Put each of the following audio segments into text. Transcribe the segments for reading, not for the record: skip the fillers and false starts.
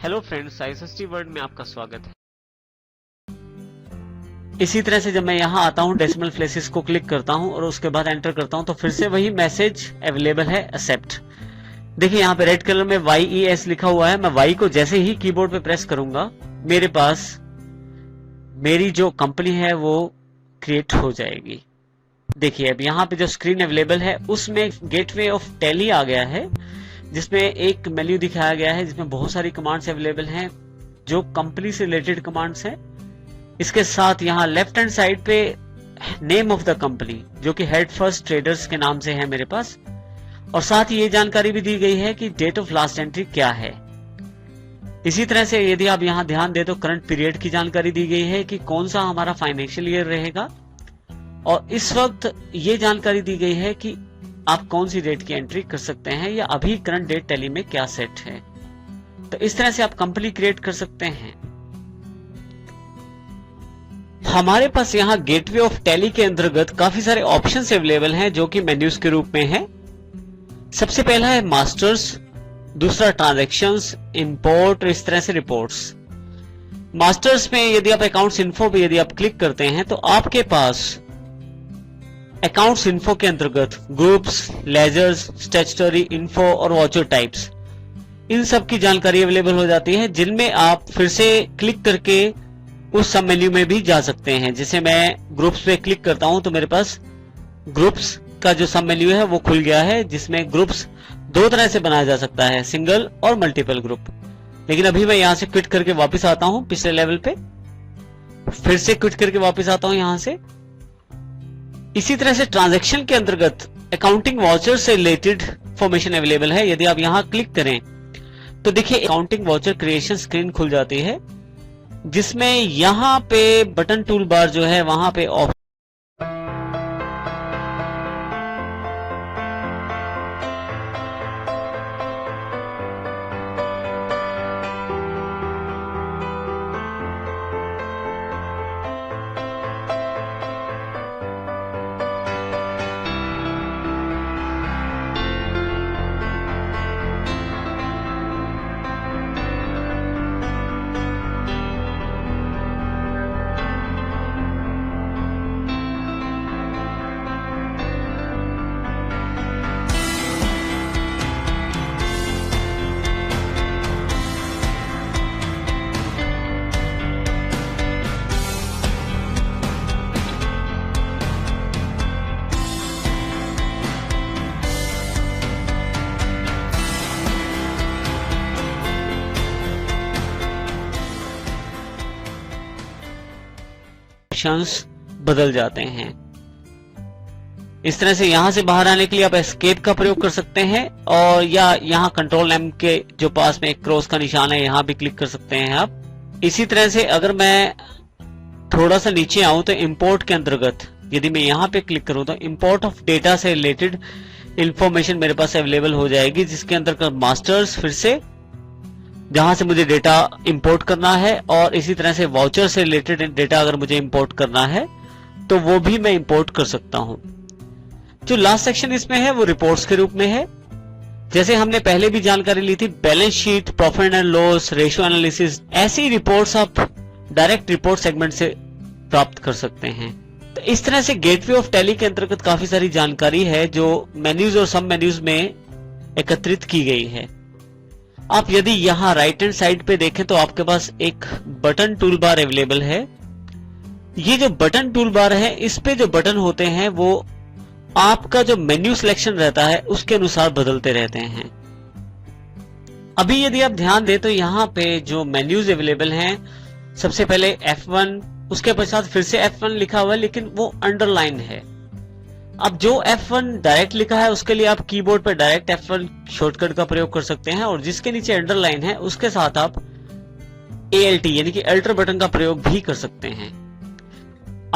Hello friends, ISST word में आपका स्वागत है। इसी तरह से जब मैं यहाँ आता हूँ, डेसिमल प्लेसेस को क्लिक करता हूँ और उसके बाद एंटर करता हूँ तो फिर से वही मैसेज अवेलेबल है एक्सेप्ट। देखिए यहाँ पे रेड कलर में YES लिखा हुआ है। मैं Y को जैसे ही कीबोर्ड पे प्रेस करूंगा मेरे पास मेरी जो कंपनी है वो क्रिएट हो जाएगी। देखिए अब यहाँ पे जो स्क्रीन अवेलेबल है उसमें गेटवे ऑफ टैली आ गया है, जिसमें एक मेन्यू दिखाया गया है जिसमें बहुत सारी कमांड्स अवेलेबल हैं जो कंपनी से रिलेटेड कमांड्स हैं। इसके साथ यहाँ लेफ्ट हैंड साइड पे नेम ऑफ द कंपनी जो कि हेड फर्स्ट ट्रेडर्स के नाम से है मेरे पास, और साथ ही ये जानकारी भी दी गई है कि डेट ऑफ लास्ट एंट्री क्या है। इसी तरह से यदि आप यहाँ ध्यान दें तो करंट पीरियड की जानकारी दी गई है कि कौन सा हमारा फाइनेंशियल ईयर रहेगा, और इस वक्त ये जानकारी दी गई है कि आप कौन सी डेट की एंट्री कर सकते हैं या अभी करंट डेट टैली में क्या सेट है। तो इस तरह से आप कंपनी क्रिएट कर सकते हैं। हमारे पास यहाँ गेटवे ऑफ टैली के अंतर्गत काफी सारे ऑप्शंस अवेलेबल हैं जो कि मेन्यूज के रूप में है। सबसे पहला है मास्टर्स, दूसरा ट्रांजैक्शंस, इंपोर्ट और इस तरह से रिपोर्ट्स। मास्टर्स में यदि आप अकाउंट्स इन्फो पे यदि आप क्लिक करते हैं तो आपके पास अकाउंट्स इन्फो के अंतर्गत ग्रुप्स, लेजर्स, स्टैट्यूटरी इन्फो और वाउचर टाइप्स, इन सब की जानकारी अवेलेबल हो जाती है, जिनमें आप फिर से क्लिक करके उस सब मेन्यू में भी जा सकते हैं। जैसे मैं ग्रुप्स पे क्लिक करता हूं तो मेरे पास ग्रुप्स का जो सब मेन्यू है वो खुल गया है, जिसमें ग्रुप्स दो तरह से बनाया जा सकता है, सिंगल और मल्टीपल ग्रुप। लेकिन अभी मैं यहां से क्विट करके वापस आता हूं पिछले लेवल पे, फिर से क्विट करके वापस आता हूं यहां से। इसी तरह से ट्रांजैक्शन के अंतर्गत अकाउंटिंग वाउचर से रिलेटेड इंफॉर्मेशन अवेलेबल है। यदि आप यहां क्लिक करें तो देखिए अकाउंटिंग वाउचर क्रिएशन स्क्रीन खुल जाती है, जिसमें यहां पे बटन टूल बार जो है वहां पे ऑप्शंस बदल जाते हैं। इस तरह से यहां से बाहर आने के लिए आप एस्केप का प्रयोग कर सकते हैं, और या यहां कंट्रोल M के जो पास में एक क्रॉस का निशान है यहां भी क्लिक कर सकते हैं आप। इसी तरह से अगर मैं थोड़ा सा नीचे आऊं तो इंपोर्ट के अंतर्गत यदि मैं यहां पे क्लिक करूं तो इंपोर्ट ऑफ डेटा से रिलेटेड इंफॉर्मेशन मेरे पास अवेलेबल हो जाएगी, जिसके अंतर्गत मास्टर्स फिर से जहां से मुझे डेटा इंपोर्ट करना है, और इसी तरह से वाउचर से रिलेटेड डेटा अगर मुझे इंपोर्ट करना है तो वो भी मैं इंपोर्ट कर सकता हूं। जो लास्ट सेक्शन इसमें है वो रिपोर्ट्स के रूप में है। जैसे हमने पहले भी जानकारी ली थी, balance sheet, profit and loss, ratio analysis, ऐसी रिपोर्ट्स आप डायरेक्ट रिपोर्ट सेगमेंट से प्राप्त कर सकते हैं। तो इस तरह से गेटवे ऑफ टैली के अंतर्गत काफी सारी जानकारी है जो मेन्यूज और सब मेन्यूज में एकत्रित की गई है। आप यदि यहाँ राइट हैंड साइड पे देखें तो आपके पास एक बटन टूल बार अवेलेबल है। ये जो बटन टूल बार है, इस पे जो बटन होते हैं वो आपका जो मेन्यू सिलेक्शन रहता है उसके अनुसार बदलते रहते हैं। अभी यदि आप ध्यान दें तो यहाँ पे जो मेन्यूज अवेलेबल हैं, सबसे पहले F1, उसके पश्चात फिर से F1 लिखा हुआ है लेकिन वो अंडरलाइन है। अब जो F1 डायरेक्ट लिखा है उसके लिए आप कीबोर्ड पर डायरेक्ट F1 शॉर्टकट का प्रयोग कर सकते हैं, और जिसके नीचे अंडरलाइन है उसके साथ आप ALT यानी कि अल्टर बटन का प्रयोग भी कर सकते हैं।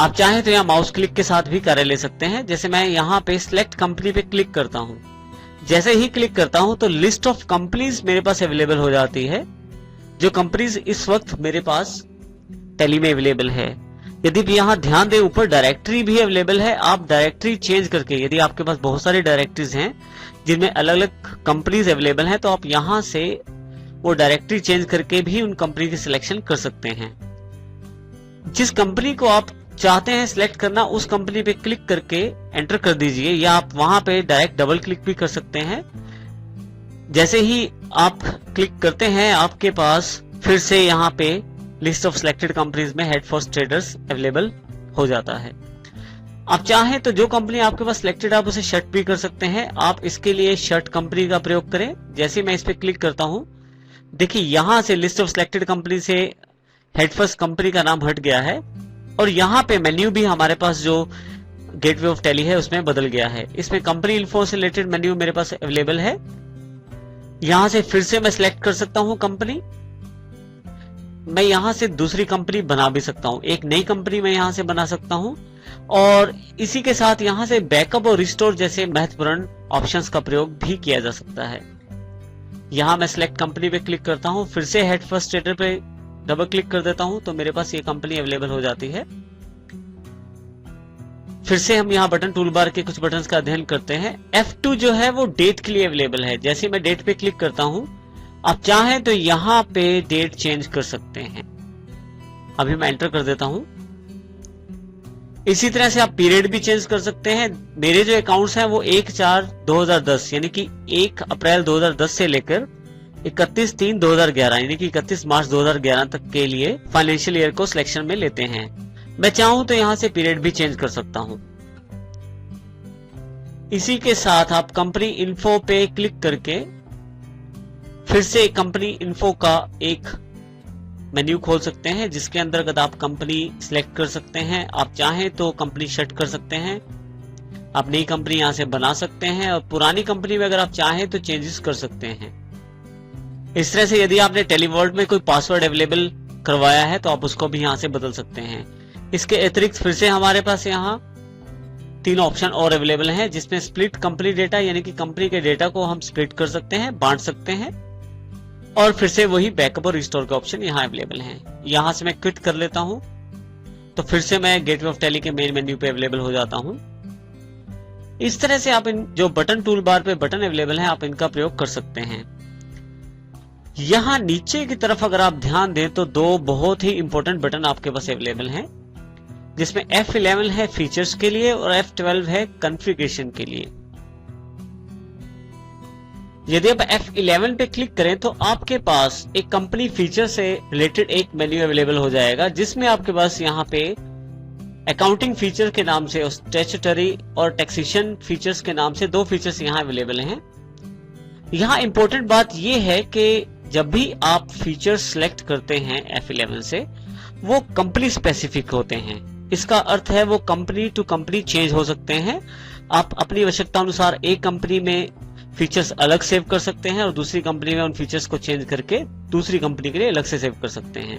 आप चाहें तो यहाँ माउस क्लिक के साथ भी कार्य ले सकते हैं। जैसे मैं यहाँ पे सिलेक्ट कंपनी पे क्लिक करता हूँ, जैसे ही क्लिक करता हूँ तो लिस्ट ऑफ कंपनीज मेरे पास अवेलेबल हो जाती है, जो कंपनीज इस वक्त मेरे पास टैली में अवेलेबल है। यदि भी यहाँ ध्यान दें ऊपर डायरेक्टरी भी अवेलेबल है। आप डायरेक्टरी चेंज करके, यदि आपके पास बहुत सारे डायरेक्टरीज हैं जिनमें अलग अलग कंपनीज अवेलेबल हैं, तो आप यहाँ से वो डायरेक्टरी चेंज करके भी उन कंपनी की सिलेक्शन कर सकते हैं। जिस कंपनी को आप चाहते हैं सिलेक्ट करना, उस कंपनी पे क्लिक करके एंटर कर दीजिए, या आप वहां पे डायरेक्ट डबल क्लिक भी कर सकते हैं। जैसे ही आप क्लिक करते हैं, आपके पास फिर से यहाँ पे लिस्ट ऑफ सिलेक्टेड कंपनीज में हेड फर्स्ट ट्रेडर्स अवेलेबल हो जाता है। आप चाहें तो जो कंपनी आपके पास सिलेक्टेड आप उसे शर्ट भी कर सकते हैं। आप इसके लिए शर्ट कंपनी का प्रयोग करें। जैसे मैं इस पे क्लिक करता हूं, देखिए यहां से लिस्ट ऑफ सिलेक्टेड कंपनी से हेड फर्स्ट कंपनी का नाम हट गया है, और यहां पे मेन्यू भी हमारे पास जो गेटवे ऑफ टैली है उसमें बदल गया है। इसमें कंपनी इन्फो से रिलेटेड मेन्यू मेरे पास अवेलेबल है। यहां से फिर से मैं सिलेक्ट कर सकता हूं कंपनी। मैं यहां से दूसरी कंपनी बना भी सकता हूं, एक नई कंपनी मैं यहां से बना सकता हूं, और इसी के साथ यहां से बैकअप और रिस्टोर जैसे महत्वपूर्ण ऑप्शंस का प्रयोग भी किया जा सकता है। यहां मैं सिलेक्ट कंपनी पे क्लिक करता हूं, फिर से हेड फर्स्ट ट्रेडर पे डबल क्लिक कर देता हूं, तो मेरे पास ये कंपनी अवेलेबल हो जाती है। फिर से हम यहाँ बटन टूल बार के कुछ बटन्स का अध्ययन करते हैं। F2 जो है वो डेट के लिए अवेलेबल है। जैसे मैं डेट पे क्लिक करता हूं, आप चाहें तो यहाँ पे डेट चेंज कर सकते हैं। अभी मैं एंटर कर देता हूं। इसी तरह से आप पीरियड भी चेंज कर सकते हैं। मेरे जो अकाउंट्स हैं वो 1/4/2010 यानी कि 1 अप्रैल 2010 से लेकर 31/3/2011 यानी कि 31 मार्च 2011 तक के लिए फाइनेंशियल ईयर को सिलेक्शन में लेते हैं। मैं चाहूं तो यहां से पीरियड भी चेंज कर सकता हूं। इसी के साथ आप कंपनी इन्फो पे क्लिक करके फिर से कंपनी इन्फो का एक मेन्यू खोल सकते हैं, जिसके अंतर्गत आप कंपनी सिलेक्ट कर सकते हैं। आप चाहें तो कंपनी शट कर सकते हैं, आप नई कंपनी यहां से बना सकते हैं, और पुरानी कंपनी में अगर आप चाहें तो चेंजेस कर सकते हैं। इस तरह से यदि आपने टेलीवर्ल्ड में कोई पासवर्ड अवेलेबल करवाया है तो आप उसको भी यहां से बदल सकते हैं। इसके अतिरिक्त फिर से हमारे पास यहाँ 3 ऑप्शन और अवेलेबल हैं, जिसमें स्प्लिट कंपनी डेटा यानी कि कंपनी के डेटा को हम स्प्लिट कर सकते हैं, बांट सकते हैं, और फिर से वही बैकअप और रिस्टोर के ऑप्शन यहाँ अवेलेबल हैं। यहां से मैं क्विट कर लेता हूं, तो फिर से मैं गेटवे ऑफ टैली के मेन मेन्यू पे अवेलेबल हो जाता हूं। इस तरह से आप इन जो बटन टूल बार पे बटन अवेलेबल हैं, आप इनका प्रयोग कर सकते हैं। यहां नीचे की तरफ अगर आप ध्यान दें तो 2 बहुत ही इंपॉर्टेंट बटन आपके पास अवेलेबल हैं, जिसमें F11 है फीचर्स के लिए और F12 है कॉन्फ़िगरेशन के लिए। यदि आप F11 पे क्लिक करें तो आपके पास एक कंपनी फीचर से रिलेटेड एक मेन्यू अवेलेबल हो जाएगा, जिसमें आपके पास यहाँ पे अकाउंटिंग फीचर के नाम से और स्टैट्यूटरी और टैक्सेशन फीचर्स के नाम से 2 फीचर्स यहाँ अवेलेबल हैं। यहाँ इंपॉर्टेंट बात यह है कि जब भी आप फीचर सिलेक्ट करते हैं F11 से, वो कंपनी स्पेसिफिक होते हैं। इसका अर्थ है वो कंपनी टू कंपनी चेंज हो सकते हैं। आप अपनी आवश्यकता अनुसार एक कंपनी में फीचर्स अलग सेव कर सकते हैं और दूसरी कंपनी में उन फीचर्स को चेंज करके दूसरी कंपनी के लिए अलग से सेव कर सकते हैं।